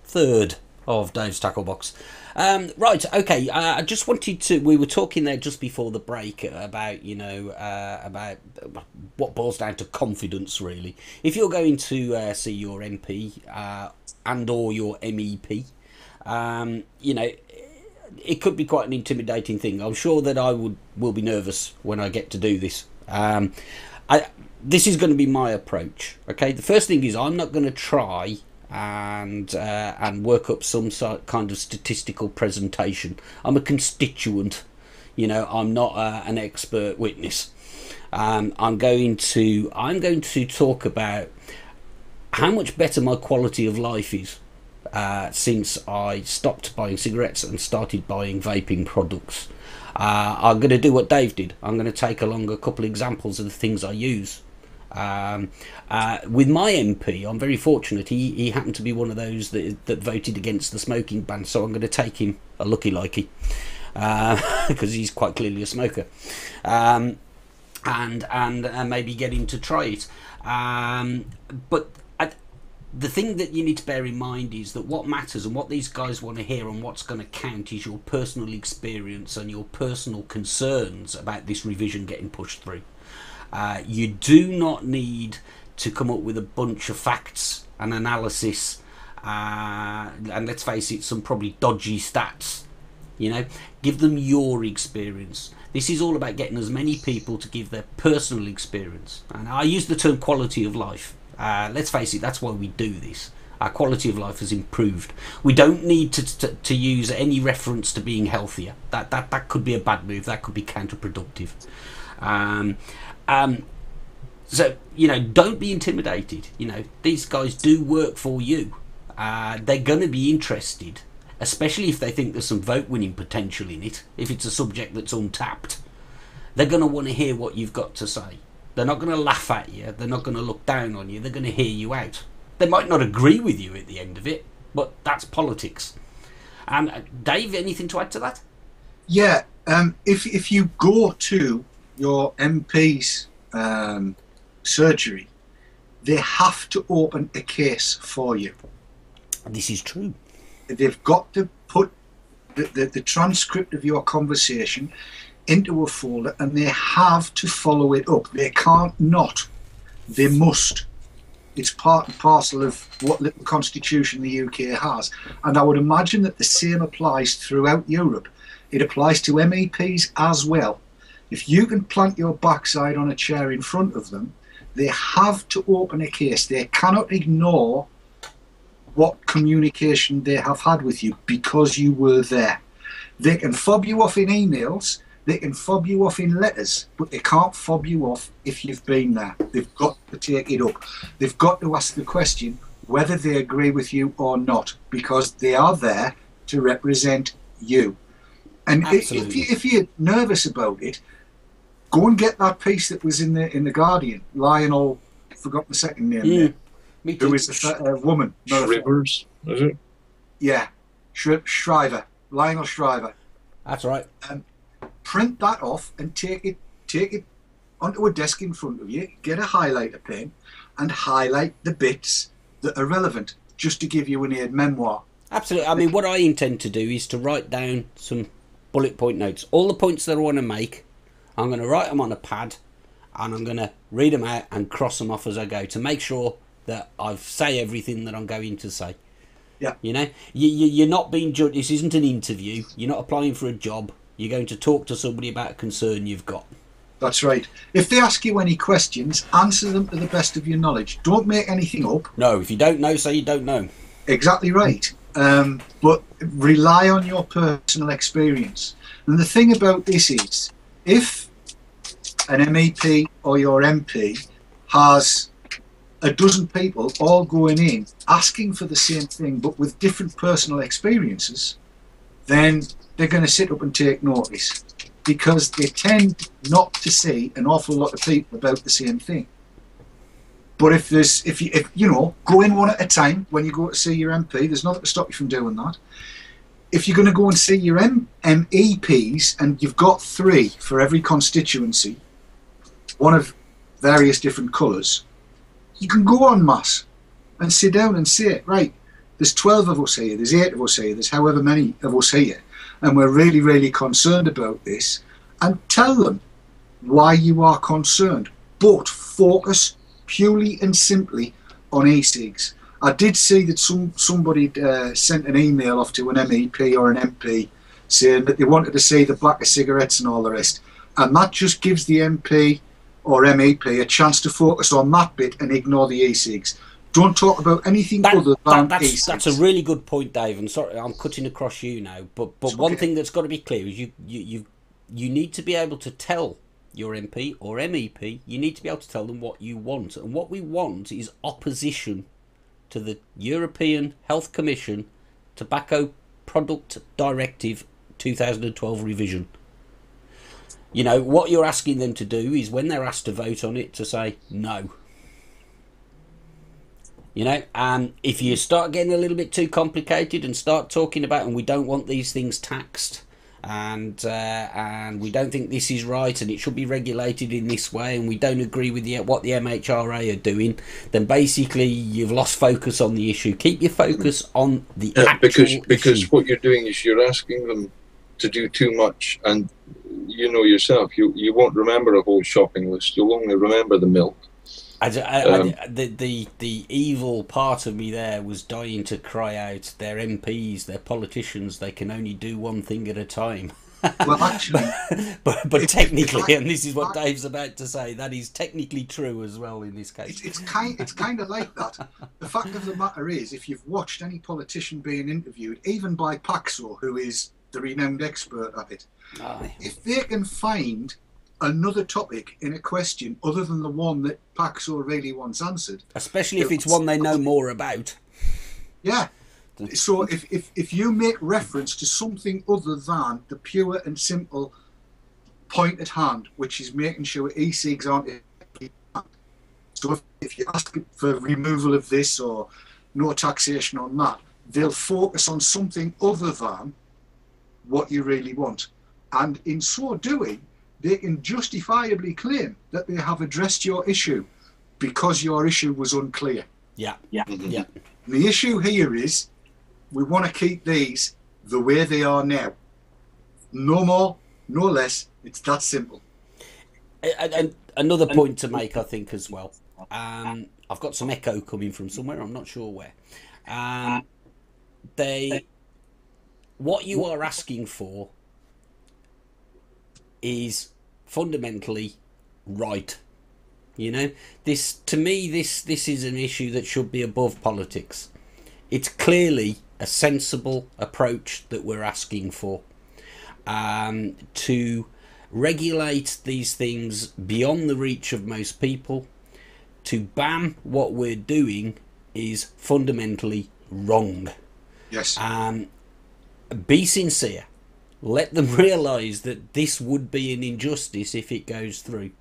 third of Dave's Tackle Box. Right, okay. I just wanted to. We were talking there just before the break about about what boils down to confidence. Really, if you're going to see your MP and/or your MEP, it could be quite an intimidating thing. I'm sure that I will be nervous when I get to do this. This is going to be my approach. Okay, the first thing is I'm not going to try and work up some sort kind of statistical presentation. I'm a constituent, I'm not an expert witness. I'm going to talk about how much better my quality of life is since I stopped buying cigarettes and started buying vaping products. I'm going to do what Dave did. I'm going to take along a couple of examples of the things I use. With my MP, I'm very fortunate. He happened to be one of those that voted against the smoking ban, so I'm going to take him a lucky likey, because he's quite clearly a smoker, and maybe get him to try it. But the thing that you need to bear in mind is that what matters and what these guys want to hear and what's going to count is your personal experience and your personal concerns about this revision getting pushed through. You do not need to come up with a bunch of facts and analysis, and let's face it, some probably dodgy stats. You know, give them your experience. This is all about getting as many people to give their personal experience. And I use the term quality of life. Let's face it, that's why we do this. Our quality of life has improved. We don't need to use any reference to being healthier. That could be a bad move. That could be counterproductive. So, you know, don't be intimidated. You know, these guys do work for you. They're going to be interested, especially if they think there's some vote winning potential in it. If it's a subject that's untapped, they're going to want to hear what you've got to say. They're not going to laugh at you. They're not going to look down on you. They're going to hear you out. They might not agree with you at the end of it, but that's politics. Dave, anything to add to that? Yeah, if you go to your MP's surgery, they have to open a case for you. This is true. They've got to put the transcript of your conversation into a folder, and they have to follow it up. They can't not. They must. It's part and parcel of what little constitution the UK has. And I would imagine that the same applies throughout Europe. It applies to MEPs as well. If you can plant your backside on a chair in front of them, they have to open a case. They cannot ignore what communication they have had with you because you were there. They can fob you off in emails, they can fob you off in letters, but they can't fob you off if you've been there. They've got to take it up. They've got to ask the question whether they agree with you or not, because they are there to represent you. And if you're nervous about it, go and get that piece that was in the Guardian. Lionel, I've forgotten the second name there. Me too. Who is a woman. Shrivers, is it? Yeah, Shriver. Lionel Shriver. That's right. Print that off and take it onto a desk in front of you. Get a highlighter pen and highlight the bits that are relevant, just to give you an aid memoir. Absolutely. I mean, what I intend to do is to write down some bullet point notes. All the points that I want to make, I'm going to write them on a pad, and I'm going to read them out and cross them off as I go to make sure that I say everything that I'm going to say. Yeah. You know, you're not being judged. This isn't an interview. You're not applying for a job. You're going to talk to somebody about a concern you've got. That's right. If they ask you any questions, answer them to the best of your knowledge. Don't make anything up. No, if you don't know, say you don't know. Exactly right. But rely on your personal experience. And the thing about this is, if an MEP or your MP has a dozen people all going in asking for the same thing but with different personal experiences, then they're going to sit up and take notice, because they tend not to see an awful lot of people about the same thing. But if you know, go in one at a time when you go to see your MP. There's nothing to stop you from doing that. If you're going to go and see your MEPs, and you've got 3 for every constituency, one of various different colours, you can go en masse and sit down and say, right, there's 12 of us here, there's 8 of us here, there's however many of us here, and we're really, really concerned about this, and tell them why you are concerned, but focus purely and simply on e-cigs. I did see that somebody sent an email off to an MEP or an MP saying that they wanted to see the black of cigarettes and all the rest, and that just gives the MP or MEP a chance to focus on that bit and ignore the e-cigs. Don't talk about anything other than e-cigs. That's a really good point, Dave. And sorry, I'm cutting across you now, but one thing that's got to be clear is you need to be able to tell your MP or MEP, you need to be able to tell them what you want, and what we want is opposition to the European Health Commission Tobacco Product Directive 2012 revision. You know, what you're asking them to do is when they're asked to vote on it, to say no. You know, and if you start getting a little bit too complicated and start talking about, and we don't want these things taxed, and we don't think this is right, and it should be regulated in this way, and we don't agree with what the MHRA are doing, then basically you've lost focus on the issue. Keep your focus on the actual because issue. what you're doing is you're asking them to do too much, and you know yourself, you won't remember a whole shopping list. You'll only remember the milk. The evil part of me there was dying to cry out, their MPs, their politicians, they can only do one thing at a time. Well, actually... but technically, and this is what Dave's about to say, that is technically true as well in this case. It's kind of like that. The fact of the matter is, if you've watched any politician being interviewed, even by Paxo, who is the renowned expert at it, if they can find another topic in a question other than the one that Paxo really wants answered, especially if it's one they know more about. Yeah. So if you make reference to something other than the pure and simple point at hand, which is making sure e-cigs aren't... So if you ask for removal of this or no taxation on that, they'll focus on something other than what you really want. And in so doing, they can justifiably claim that they have addressed your issue because your issue was unclear. Yeah. And the issue here is we want to keep these the way they are now. No more, no less. It's that simple. And another point to make, I think, as well. I've got some echo coming from somewhere. I'm not sure where. What you are asking for is fundamentally right. You know, to me this is an issue that should be above politics. It's clearly a sensible approach that we're asking for, to regulate these things beyond the reach of most people. To ban what we're doing is fundamentally wrong. Yes. Be sincere. Let them realise that this would be an injustice if it goes through.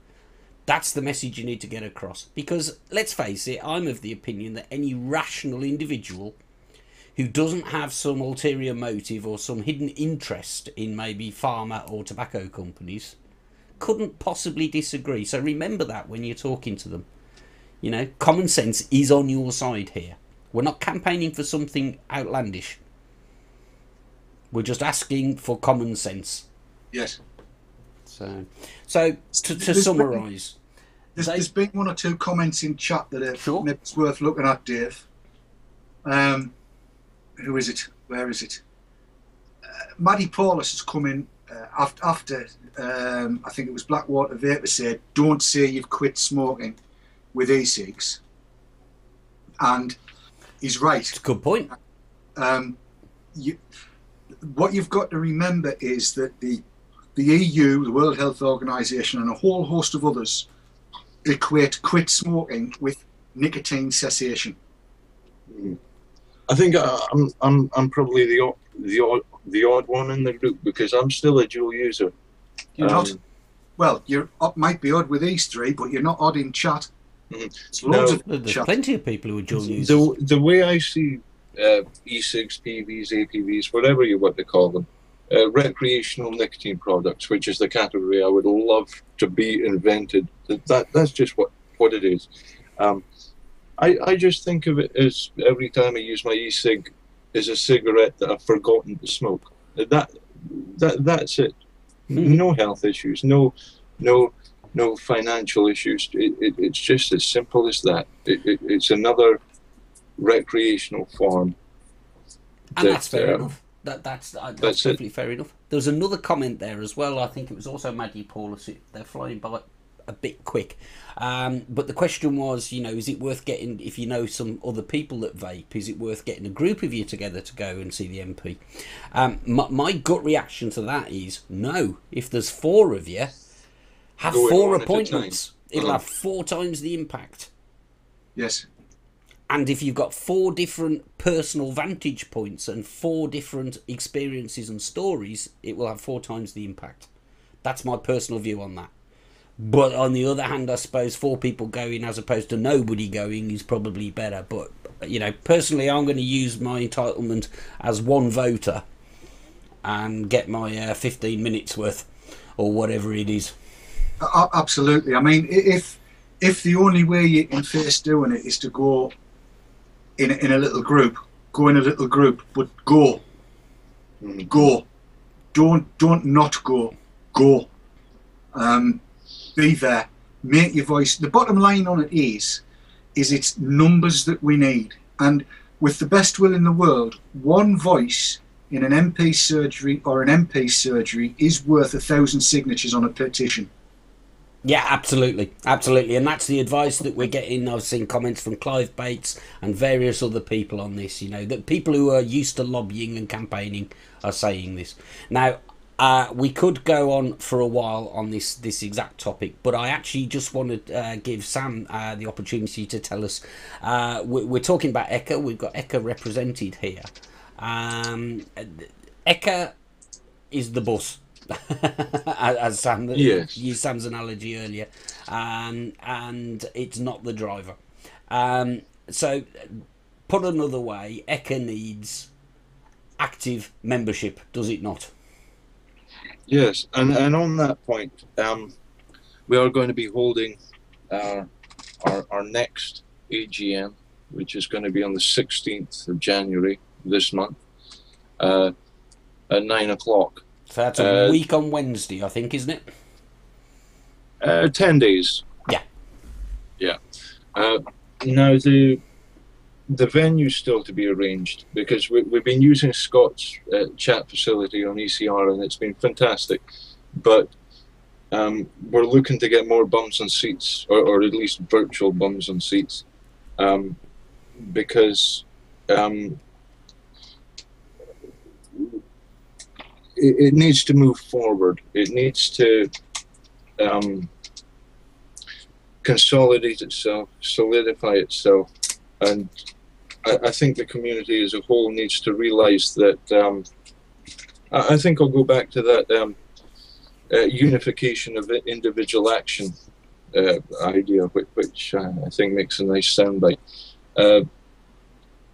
That's the message you need to get across. Because, let's face it, I'm of the opinion that any rational individual who doesn't have some ulterior motive or some hidden interest in maybe pharma or tobacco companies couldn't possibly disagree. So remember that when you're talking to them. You know, common sense is on your side here. We're not campaigning for something outlandish. We're just asking for common sense. Yes. So to summarise, there's been one or two comments in chat that are maybe it's worth looking at, Dave. Who is it? Where is it? Maddie Paulus has come in after I think it was Blackwater Vapor said, "Don't say you've quit smoking with e-cigs," and he's right. It's a good point. What you've got to remember is that the EU, the World Health Organization, and a whole host of others equate quit smoking with nicotine cessation. I think I'm probably the odd one in the group because I'm still a dual user. You're not. Well, you might be odd with these three, but you're not odd in chat. There's chat. plenty of people who are dual users. The way I see e-cigs, PVs, APVs, whatever you want to call them, recreational nicotine products, which is the category I would love to be invented. That's just what it is. I just think of it as every time I use my e-cig as a cigarette that I've forgotten to smoke. That's it. No health issues, no financial issues. It's just as simple as that. It's another recreational form. And that's fair enough. That's definitely fair enough. There was another comment there as well. I think it was also Maddie Paulus. They're flying by a bit quick. But the question was, you know, is it worth getting, if you know some other people that vape, is it worth getting a group of you together to go and see the MP? My gut reaction to that is no. If there's 4 of you, have 4 appointments. It'll have 4 times the impact. Yes. And if you've got 4 different personal vantage points and 4 different experiences and stories, it will have 4 times the impact. That's my personal view on that. But on the other hand, I suppose 4 people going as opposed to nobody going is probably better. But, you know, personally, I'm going to use my entitlement as one voter and get my 15 minutes worth or whatever it is. Absolutely. I mean, if the only way you can face doing it is to go in a little group, go in a little group, but go. Don't not go. Go. Be there. Make your voice. The bottom line on it is it's numbers that we need. And with the best will in the world, one voice in an MP surgery or an MP surgery is worth 1,000 signatures on a petition. Yeah, absolutely. Absolutely. And that's the advice that we're getting. I've seen comments from Clive Bates and various other people on this, you know, that people who are used to lobbying and campaigning are saying this. Now, we could go on for a while on this exact topic, but I actually just want to give Sam the opportunity to tell us. We're talking about ECCA. We've got ECCA represented here. ECCA is the bus, as Sam used Sam's analogy earlier, and it's not the driver. So, put another way, ECCA needs active membership, does it not? Yes, and on that point, we are going to be holding our next AGM, which is going to be on the 16th of January this month, at 9 o'clock. So that's a week on Wednesday, I think, isn't it? 10 days. Yeah. Yeah. Now, the venue's still to be arranged, because we've been using Scott's chat facility on ECR, and it's been fantastic. But we're looking to get more bums on seats, or at least virtual bums on seats, because it needs to move forward. It needs to consolidate itself, solidify itself, and I think the community as a whole needs to realise that. I think I'll go back to that unification of individual action idea, which I think makes a nice soundbite.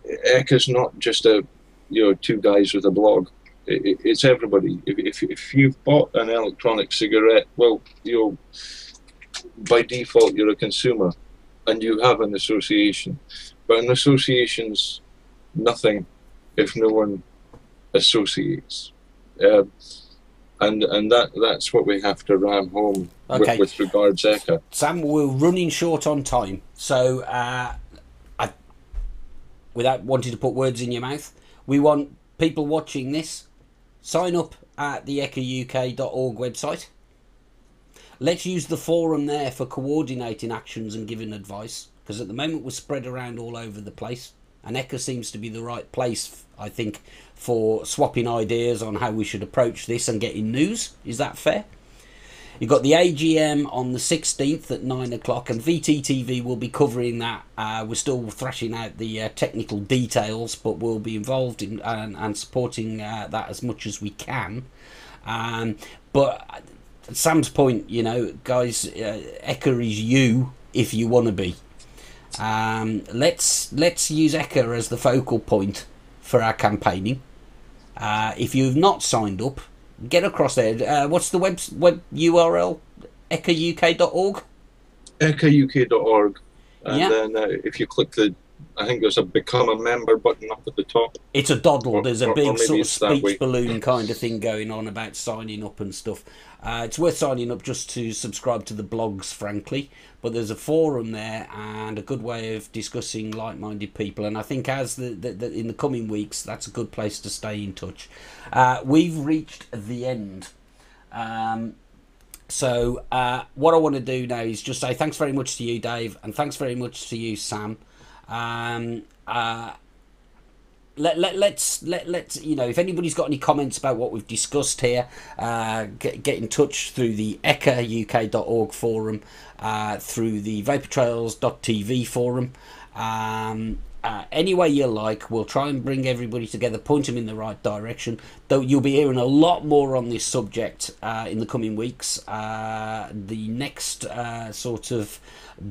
ECCA's not just two guys with a blog. It's everybody. If you've bought an electronic cigarette, well, by default you're a consumer, and you have an association. But an association's nothing if no one associates, and that's what we have to ram home with regards ECCA. Sam, we're running short on time, so without wanting to put words in your mouth, we want people watching this sign up at the ECCAUK.org website. Let's use the forum there for coordinating actions and giving advice, because at the moment we're spread around all over the place, and ECCA seems to be the right place, I think, for swapping ideas on how we should approach this and getting news. Is that fair? You've got the AGM on the 16th at 9 o'clock, and VTTV will be covering that. We're still thrashing out the technical details, but we'll be involved in and supporting that as much as we can. But Sam's point, guys, ECCA is you if you want to be. Let's use ECCA as the focal point for our campaigning. If you've not signed up, get across there. What's the web URL? ECCAUK.org? ECCAUK.org. And then if you click I think there's a become a member button up at the top. It's a doddle. There's a big sort of speech balloon kind of thing going on about signing up and stuff. It's worth signing up just to subscribe to the blogs, frankly. But there's a forum there and a good way of discussing like-minded people. And I think as in the coming weeks, that's a good place to stay in touch. We've reached the end. So what I want to do now is just say thanks very much to you, Dave, and thanks very much to you, Sam. Let's if anybody's got any comments about what we've discussed here, get in touch through the ECCAUK.org forum, through the vaportrails.tv forum, any way you like. We'll try and bring everybody together, point them in the right direction. Though you'll be hearing a lot more on this subject in the coming weeks. The next sort of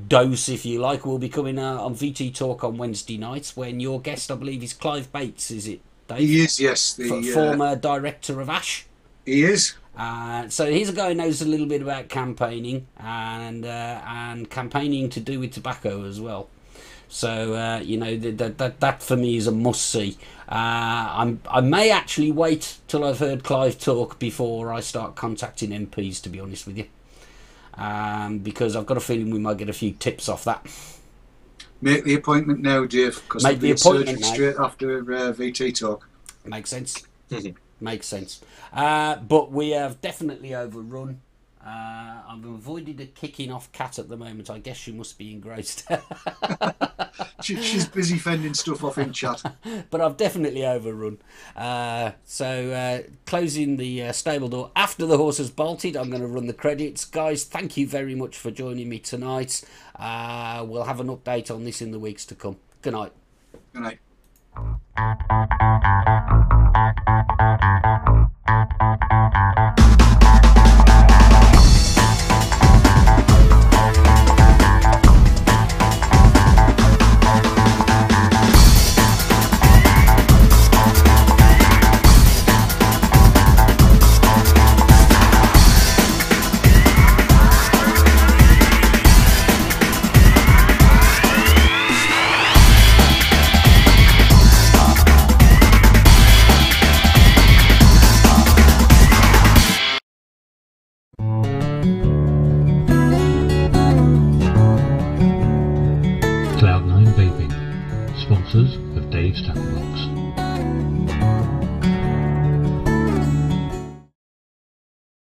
dose, if you like, will be coming on VT Talk on Wednesday nights, when your guest, I believe, is Clive Bates, is it, Dave? He is, yes. The former director of ASH. He is. So he's a guy who knows a little bit about campaigning and campaigning to do with tobacco as well. So you know, that for me is a must see. I may actually wait till I've heard Clive talk before I start contacting MPs, to be honest with you, because I've got a feeling we might get a few tips off that. Make the appointment now, Dave, because Make the appointment now. Straight after VT Talk. Makes sense. Makes sense. But we have definitely overrun. I've avoided a kicking off cat at the moment. I guess she must be engrossed. She's busy fending stuff off in chat. But I've definitely overrun. So closing the stable door after the horse has bolted, I'm going to run the credits. Guys, thank you very much for joining me tonight. We'll have an update on this in the weeks to come. Good night. Good night. Cloud9 Vaping, sponsors of Dave's Tackle Box.